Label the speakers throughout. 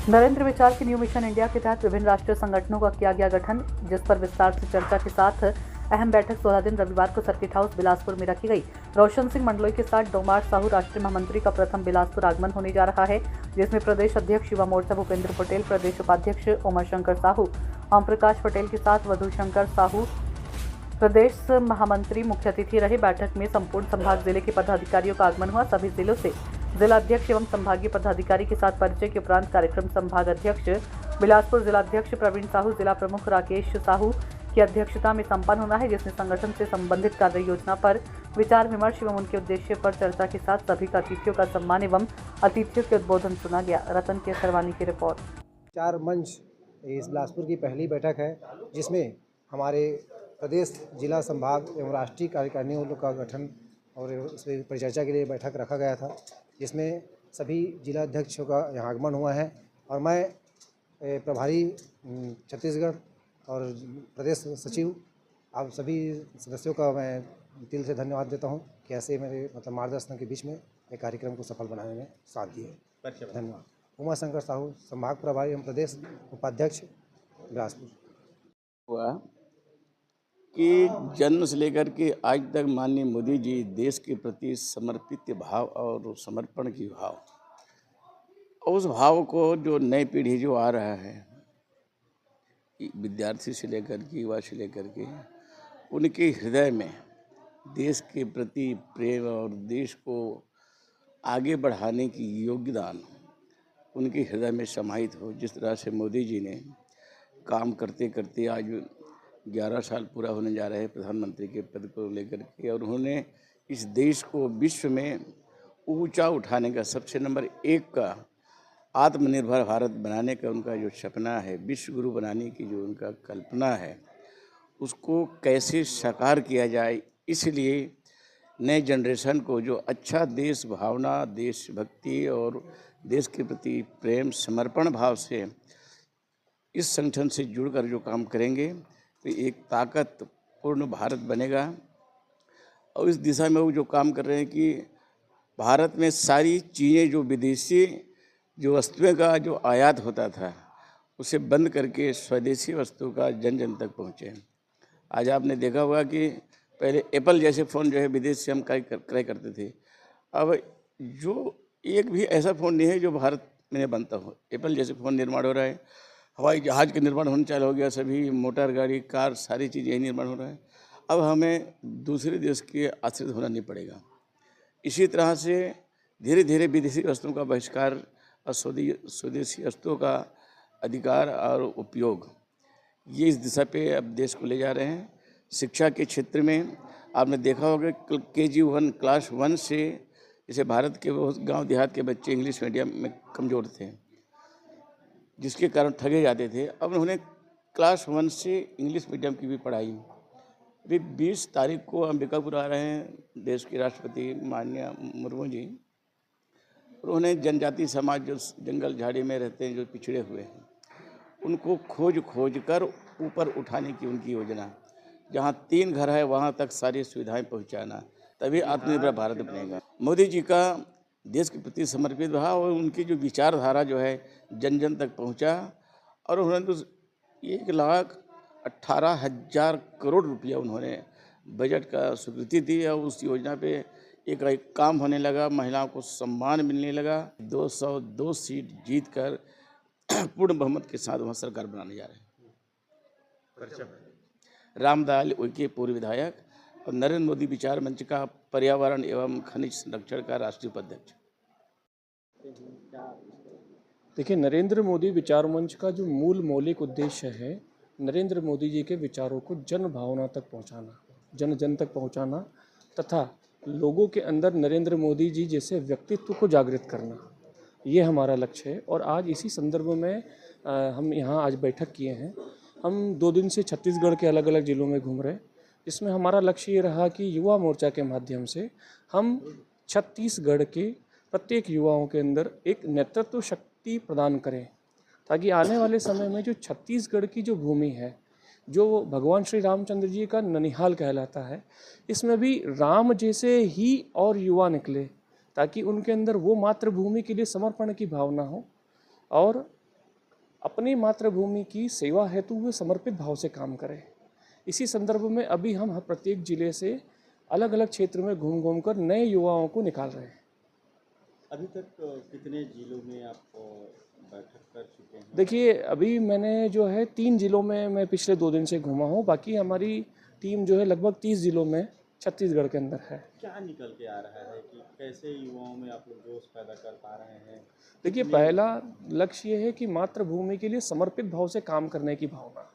Speaker 1: नरेंद्र विचार की new mission India के तहत विभिन्न राष्ट्रीय संगठनों का किया गया गठन, जिस पर विस्तार से चर्चा के साथ अहम बैठक 16 दिन रविवार को सर्किट हाउस बिलासपुर में रखी गई। रोशन सिंह मंडलोई के साथ डोमार साहू राष्ट्रीय महामंत्री का प्रथम बिलासपुर आगमन होने जा रहा है, जिसमें प्रदेश अध्यक्ष युवा मोर्चा भूपेंद्र पटेल, प्रदेश उपाध्यक्ष उमाशंकर साहू, ओम प्रकाश पटेल के साथ मधुशंकर साहू प्रदेश महामंत्री मुख्य अतिथि रहे। बैठक में संपूर्ण संभाग जिले के पदाधिकारियों का आगमन हुआ। सभी जिलों से जिला अध्यक्ष एवं संभागीय पदाधिकारी के साथ परिचय के उपरांत कार्यक्रम संभाग अध्यक्ष बिलासपुर, जिला अध्यक्ष प्रवीण साहू, जिला प्रमुख राकेश साहू की अध्यक्षता में संपन्न होना है, जिसमें संगठन से संबंधित कार्य योजना पर विचार विमर्श एवं उनके उद्देश्य पर चर्चा के साथ सभी अतिथियों का सम्मान एवं अतिथियों के उद्बोधन सुना गया। रतन के सरवानी की रिपोर्ट।
Speaker 2: विचार मंच इस बिलासपुर की पहली बैठक है, जिसमें हमारे प्रदेश, जिला, संभाग एवं राष्ट्रीय कार्यकारिणियों का गठन और उसमें परिचर्चा के लिए बैठक रखा गया था, जिसमें सभी जिला अध्यक्षों का यहाँ आगमन हुआ है। और मैं प्रभारी छत्तीसगढ़ और प्रदेश सचिव आप सभी सदस्यों का मैं दिल से धन्यवाद देता हूँ कि ऐसे मेरे मार्गदर्शन के बीच में एक कार्यक्रम को सफल बनाने में साथ दिए। धन्यवाद। उमाशंकर साहू, संभाग प्रभारी एवं प्रदेश उपाध्यक्ष बिलासपुर।
Speaker 3: हुआ कि जन्म से लेकर के आज तक माननीय मोदी जी देश के प्रति समर्पित भाव और समर्पण की भाव, उस भाव को जो नई पीढ़ी जो आ रहा है, विद्यार्थी से लेकर के युवा से लेकर के, उनके हृदय में देश के प्रति प्रेम और देश को आगे बढ़ाने की योगदान उनके हृदय में समाहित हो। जिस तरह से मोदी जी ने काम करते करते आज 11 साल पूरा होने जा रहे हैं प्रधानमंत्री के पद को लेकर के, और उन्होंने इस देश को विश्व में ऊंचा उठाने का, सबसे नंबर 1 का आत्मनिर्भर भारत बनाने का उनका जो सपना है, विश्व गुरु बनाने की जो उनका कल्पना है, उसको कैसे साकार किया जाए, इसलिए नए जनरेशन को जो अच्छा देश भावना, देशभक्ति और देश के प्रति प्रेम, समर्पण भाव से इस संगठन से जुड़कर जो काम करेंगे तो एक ताकतपूर्ण भारत बनेगा। और इस दिशा में वो जो काम कर रहे हैं कि भारत में सारी चीज़ें, जो विदेशी जो वस्तुएं का जो आयात होता था, उसे बंद करके स्वदेशी वस्तु का जन जन तक पहुँचे। आज आपने देखा होगा कि पहले एप्पल जैसे फ़ोन जो है विदेश से हम क्रय करते थे, अब जो एक भी ऐसा फ़ोन नहीं है जो भारत में बनता हो। एप्पल जैसे फ़ोन निर्माण हो रहा है, हवाई जहाज़ का निर्माण होने चालू हो गया, सभी मोटर गाड़ी, कार, सारी चीज़ यही निर्माण हो रहा है। अब हमें दूसरे देश के आश्रित होना नहीं पड़ेगा। इसी तरह से धीरे धीरे विदेशी वस्तुओं का बहिष्कार और स्वदेशी वस्तुओं का अधिकार और उपयोग, ये इस दिशा पे अब देश को ले जा रहे हैं। शिक्षा के क्षेत्र में आपने देखा होगा KG1 क्लास 1 से, जैसे भारत के बहुत गांव देहात के बच्चे इंग्लिश मीडियम में कमज़ोर थे, जिसके कारण ठगे जाते थे। अब उन्होंने क्लास 1 से इंग्लिश मीडियम की भी पढ़ाई। अभी 20 तारीख को अंबिकापुर आ रहे हैं देश के राष्ट्रपति माननीय मुर्मू जी, और उन्हें जनजाति समाज जो जंगल झाड़ी में रहते हैं, जो पिछड़े हुए हैं, उनको खोज कर ऊपर उठाने की उनकी योजना। जहाँ 3 घर है वहाँ तक सारी सुविधाएं पहुँचाना, तभी आत्मनिर्भर भारत बनेगा। मोदी जी का देश के प्रति समर्पित भाव और उनकी जो विचारधारा जो है जन जन तक पहुँचा, और उन्होंने तो 1,18,000 करोड़ रुपया उन्होंने बजट का स्वीकृति दी, और उस योजना पे एक काम होने लगा, महिलाओं को सम्मान मिलने लगा। 202 सीट जीत कर पूर्ण बहुमत के साथ वहाँ सरकार बनाने जा रहे हैं। रामदयाल उइके पूर्व विधायक और नरेंद्र मोदी विचार मंच का पर्यावरण एवं खनिज संरक्षण का राष्ट्रीय उपाध्यक्ष।
Speaker 4: देखिए, नरेंद्र मोदी विचार मंच का जो मूल मौलिक उद्देश्य है, नरेंद्र मोदी जी के विचारों को जन भावना तक पहुंचाना, जन जन तक पहुंचाना, तथा लोगों के अंदर नरेंद्र मोदी जी जैसे व्यक्तित्व को जागृत करना, ये हमारा लक्ष्य है। और आज इसी संदर्भ में हम यहाँ आज बैठक किए हैं। हम 2 दिन से छत्तीसगढ़ के अलग अलग ज़िलों में घूम रहे हैं, जिसमें हमारा लक्ष्य ये रहा कि युवा मोर्चा के माध्यम से हम छत्तीसगढ़ के प्रत्येक युवाओं के अंदर एक नेतृत्व शक्ति प्रदान करें, ताकि आने वाले समय में जो छत्तीसगढ़ की जो भूमि है, जो भगवान श्री रामचंद्र जी का ननिहाल कहलाता है, इसमें भी राम जैसे ही और युवा निकले, ताकि उनके अंदर वो मातृभूमि के लिए समर्पण की भावना हो और अपनी मातृभूमि की सेवा हेतु वे समर्पित भाव से काम करें। इसी संदर्भ में अभी हम हर प्रत्येक जिले से अलग अलग क्षेत्र में घूम घूम कर नए युवाओं को निकाल रहे हैं।
Speaker 5: अभी तक कितने जिलों में आप बैठक कर चुके हैं?
Speaker 4: देखिए, अभी मैंने जो है 3 जिलों में मैं पिछले 2 दिन से घूमा हूँ। बाकी हमारी टीम जो है लगभग 30 जिलों में छत्तीसगढ़ के अंदर है।
Speaker 5: क्या निकल के आ रहा है कि कैसे युवाओं में आप लोग जोश पैदा कर पा रहे हैं?
Speaker 4: देखिए, पहला लक्ष्य ये है कि मातृभूमि के लिए समर्पित भाव से काम करने की भावना।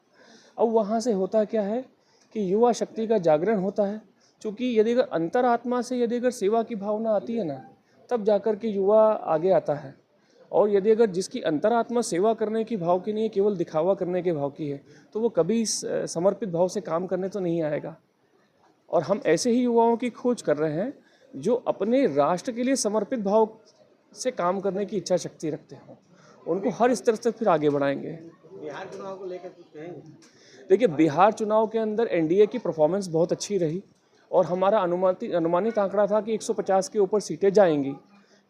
Speaker 4: अब वहाँ से होता क्या है कि युवा शक्ति का जागरण होता है। क्योंकि यदि अगर अंतरात्मा से यदि अगर सेवा की भावना आती है ना, तब जाकर के युवा आगे आता है। और यदि अगर जिसकी अंतरात्मा सेवा करने की भाव की नहीं है, केवल दिखावा करने के भाव की है, तो वो कभी समर्पित भाव से काम करने तो नहीं आएगा। और हम ऐसे ही युवाओं की खोज कर रहे हैं जो अपने राष्ट्र के लिए समर्पित भाव से काम करने की इच्छा शक्ति रखते हों। उनको हर स्तर से फिर आगे बढ़ाएंगे।
Speaker 5: बिहार चुनाव को लेकर कुछ कहेंगे?
Speaker 4: देखिए, बिहार चुनाव के अंदर एनडीए की परफॉर्मेंस बहुत अच्छी रही और हमारा अनुमानित आंकड़ा था कि 150 के ऊपर सीटें जाएंगी।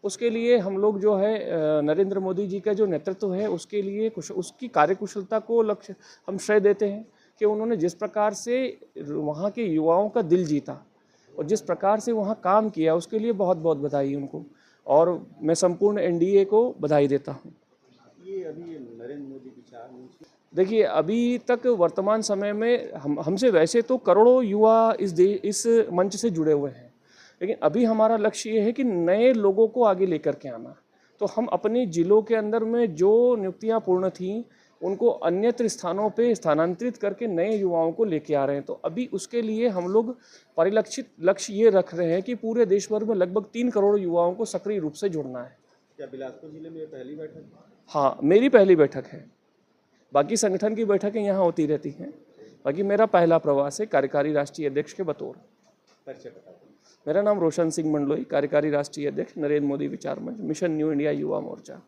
Speaker 4: उसके लिए हम लोग जो है नरेंद्र मोदी जी का जो नेतृत्व है उसके लिए उसकी कार्यकुशलता को लक्ष्य हम श्रेय देते हैं कि उन्होंने जिस प्रकार से वहाँ के युवाओं का दिल जीता और जिस प्रकार से वहाँ काम किया, उसके लिए बहुत बहुत बधाई उनको। और मैं संपूर्ण एनडीए को बधाई देता हूँ।
Speaker 5: ये अभी नरेंद्र मोदी विचार मंच,
Speaker 4: देखिए, अभी तक वर्तमान समय में हमसे वैसे तो करोड़ों युवा इस मंच से जुड़े हुए हैं, लेकिन अभी हमारा लक्ष्य ये है कि नए लोगों को आगे लेकर के आना। तो हम अपने जिलों के अंदर में जो नियुक्तियां पूर्ण थीं उनको अन्यत्र स्थानों पे स्थानांतरित करके नए युवाओं को लेके आ रहे हैं। तो अभी उसके लिए हम लोग परिलक्षित लक्ष्य ये रख रहे हैं कि पूरे देश भर में लगभग 3 करोड़ युवाओं को सक्रिय रूप से जुड़ना है।
Speaker 5: क्या बिलासपुर जिले में ये पहली बैठक है?
Speaker 4: हाँ, मेरी पहली बैठक है। बाकी संगठन की बैठकें यहाँ होती रहती हैं। बाकी मेरा पहला प्रवास है कार्यकारी राष्ट्रीय अध्यक्ष के बतौर।
Speaker 5: परिचय बता दें।
Speaker 4: मेरा नाम रोशन सिंह मंडलोई, कार्यकारी राष्ट्रीय अध्यक्ष, नरेंद्र मोदी विचार मंच, mission new India Yuva Morcha.